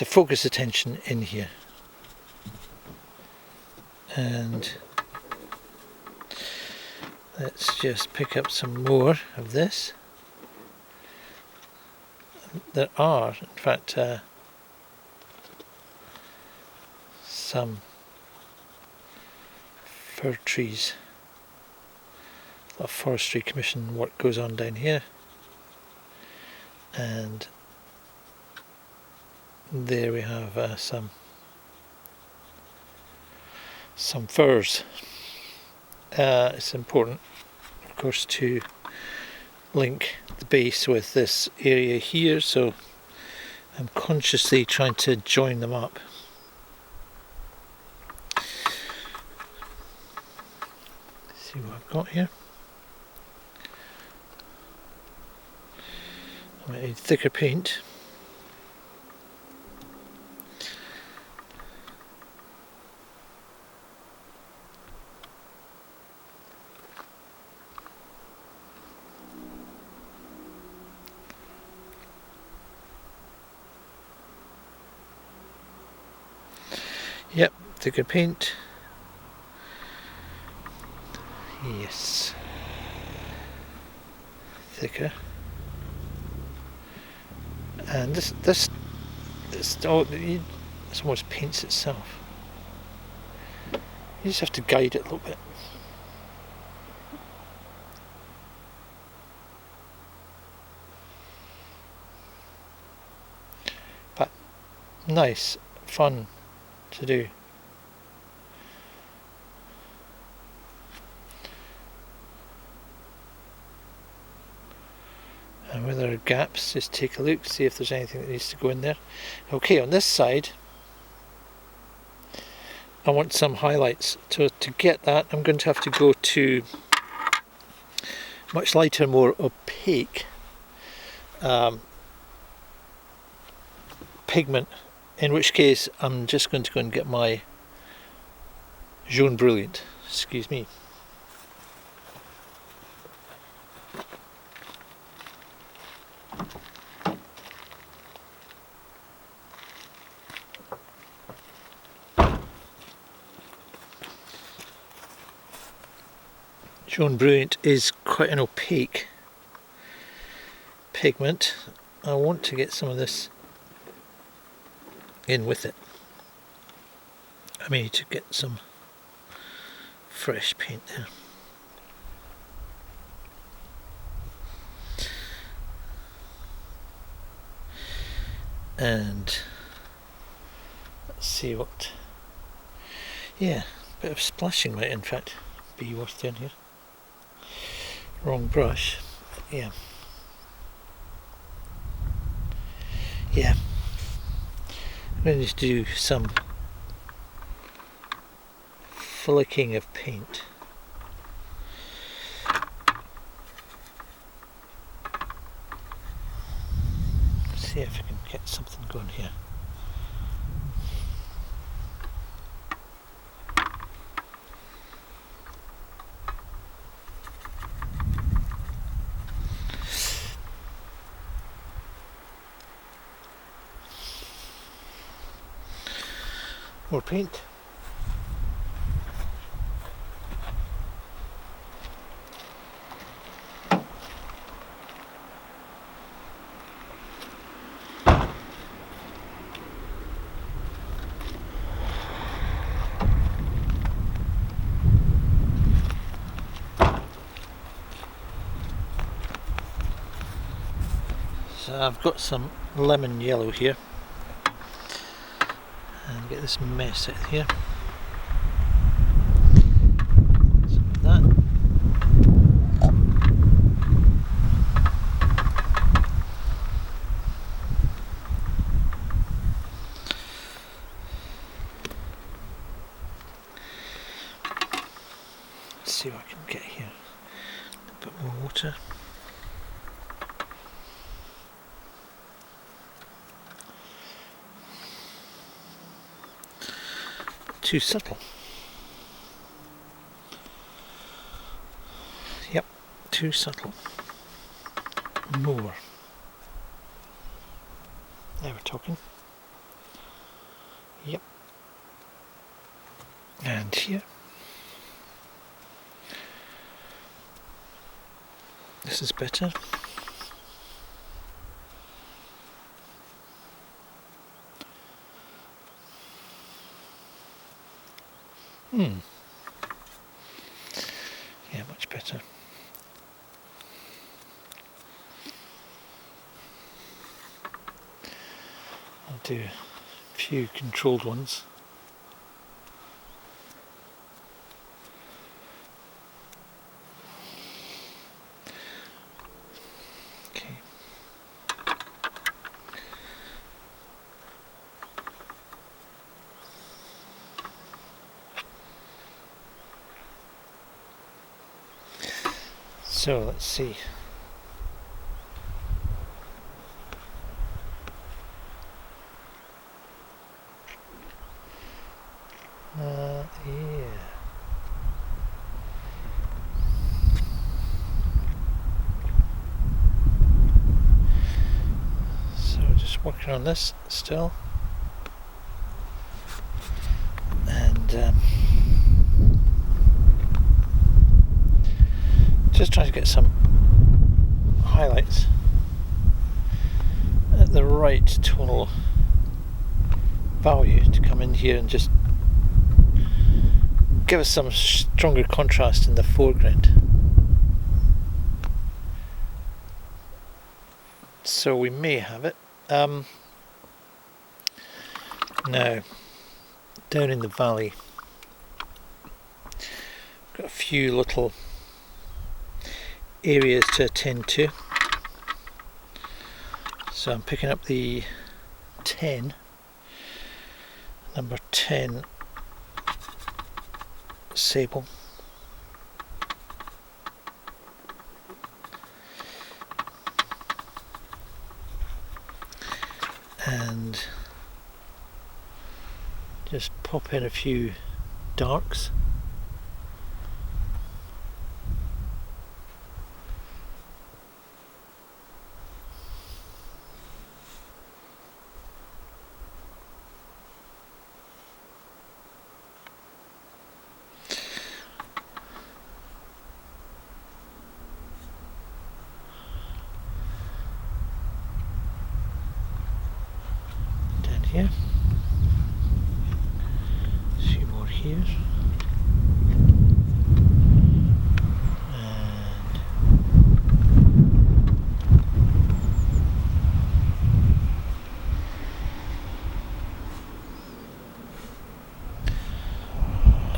to focus attention in here. And let's just pick up some more of this. There are, in fact, some fir trees. A lot of forestry commission work goes on down here. And there we have some firs. It's important, of course, to link the base with this area here, so I'm consciously trying to join them up. Let's see what I've got here. I might need thicker paint. Yep, thicker paint. Yes. Thicker. And this almost paints itself. You just have to guide it a little bit. But nice, fun to do. And where there are gaps, just take a look, see if there's anything that needs to go in there. Okay, on this side, I want some highlights. So to get that, I'm going to have to go to much lighter, more opaque pigment, in which case I'm just going to go and get my Jaune Brilliant. Excuse me. Jaune Brilliant is quite an opaque pigment. I want to get some of this in with it. I may need to get some fresh paint there. And let's see what, yeah, a bit of splashing might in fact be worth doing here. Wrong brush, but yeah. Yeah. I'm going to do some flicking of paint. See if I can get something going here. More paint. So I've got some lemon yellow here. And get this mess out here. Some of that. Let's see what I can get here. A bit more water. Too subtle. Yep, too subtle. More. Now we're talking. Yep. And here. This is better. Yeah, much better. I'll do a few controlled ones. Okay. So let's see. Yeah. So just working on this still, and just trying to get some highlights at the right tonal value to come in here and just give us some stronger contrast in the foreground. So we may have it. Now, down in the valley, got a few little areas to attend to. So I'm picking up the 10, number 10 sable. And just pop in a few darks. Here, a few more here,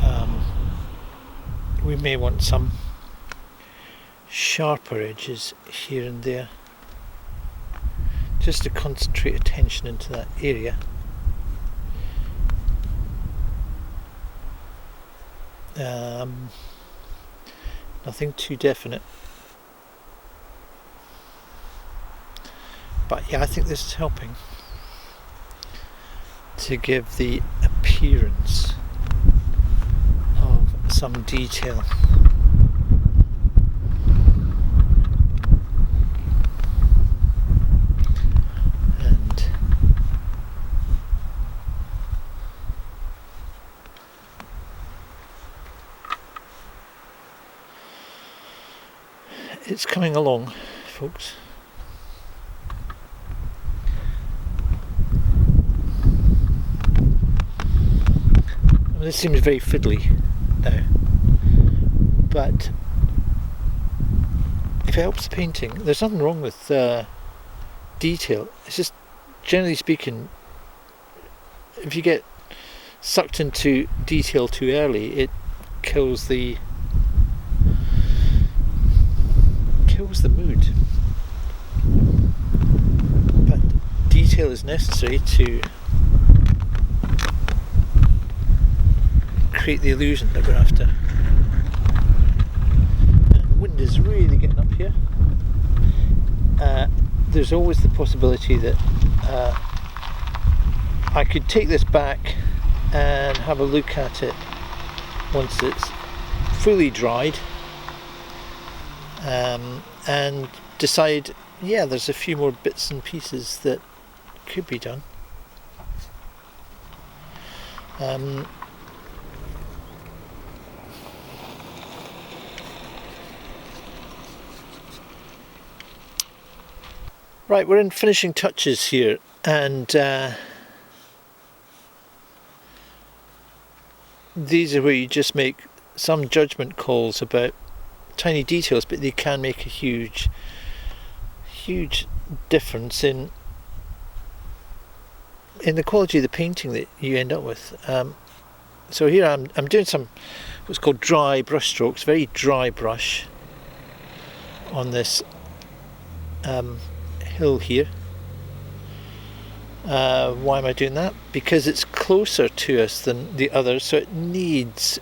and we may want some sharper edges here and there, just to concentrate attention into that area. Nothing too definite, but yeah, I think this is helping to give the appearance of some detail. It's coming along, folks. I mean, this seems very fiddly now, but if it helps the painting, there's nothing wrong with detail. It's just, generally speaking, if you get sucked into detail too early, it kills the mood. But detail is necessary to create the illusion that we're after. And wind is really getting up here. There's always the possibility that I could take this back and have a look at it once it's fully dried, and decide, yeah, there's a few more bits and pieces that could be done. Right, we're in finishing touches here, and these are where you just make some judgment calls about tiny details, but they can make a huge difference in the quality of the painting that you end up with. So here I'm doing some what's called dry brush strokes, very dry brush on this hill here. Why am I doing that? Because it's closer to us than the others, so it needs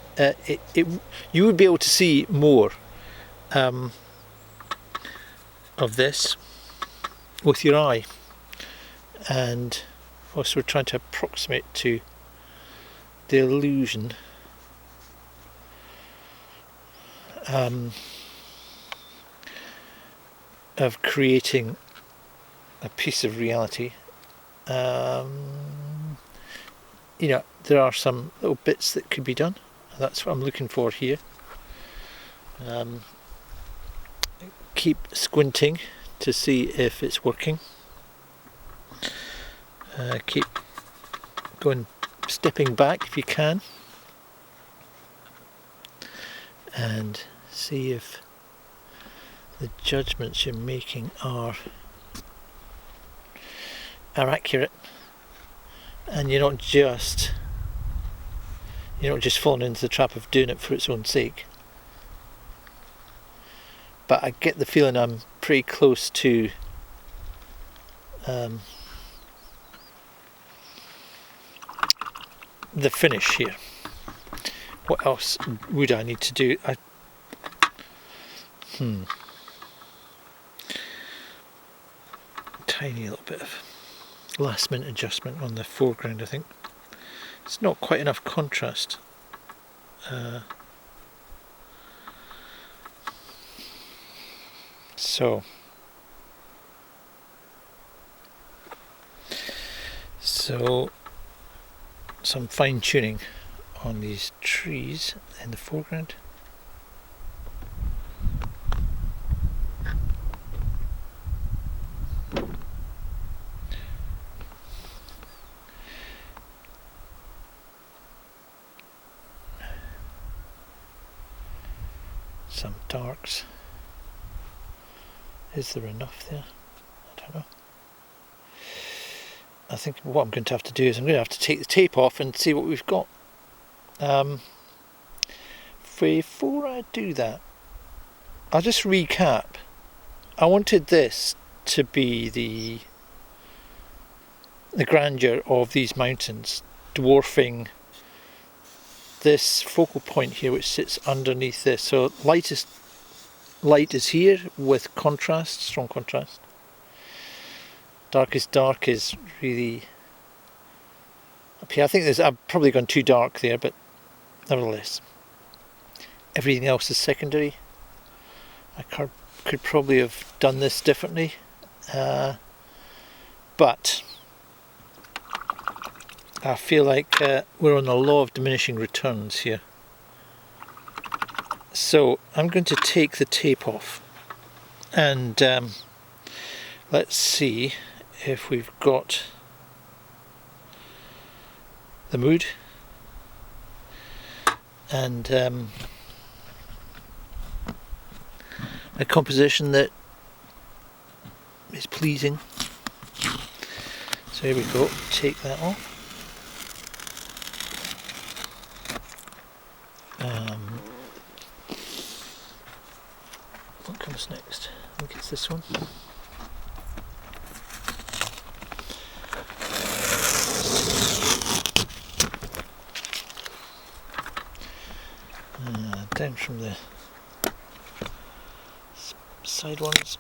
you would be able to see more of this with your eye, and also we're trying to approximate to the illusion of creating a piece of reality. You know, there are some little bits that could be done. That's what I'm looking for here. Keep squinting to see if it's working. Keep going, stepping back if you can, and see if the judgments you're making are accurate, and you're not just falling into the trap of doing it for its own sake. But I get the feeling I'm pretty close to the finish here. What else would I need to do? Tiny little bit of last minute adjustment on the foreground, I think. It's not quite enough contrast. So some fine tuning on these trees in the foreground. Some darks. Is there enough there? I don't know. I think what I'm going to have to do is I'm going to have to take the tape off and see what we've got. Before I do that, I'll just recap. I wanted this to be the grandeur of these mountains, dwarfing this focal point here which sits underneath this. So light is here with contrast, strong contrast. Darkest dark is really up here. I think I've probably gone too dark there, but nevertheless, everything else is secondary. I could probably have done this differently, but I feel like we're on the law of diminishing returns here. So I'm going to take the tape off, and let's see if we've got the mood and a composition that is pleasing. So here we go, take that off. What comes next? I think it's this one. Down from the side ones.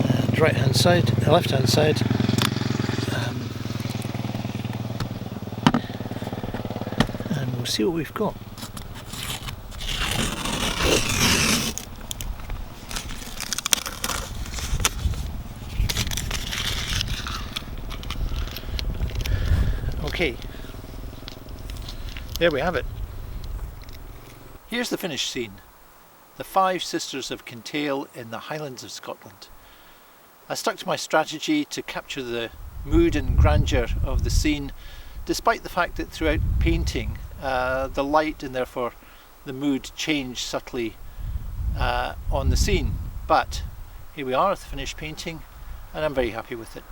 And right hand side, left hand side. And we'll see what we've got. Okay, there we have it. Here's the finished scene. The Five Sisters of Kintail in the Highlands of Scotland. I stuck to my strategy to capture the mood and grandeur of the scene, despite the fact that throughout painting the light and therefore the mood changed subtly on the scene. But here we are with the finished painting and I'm very happy with it.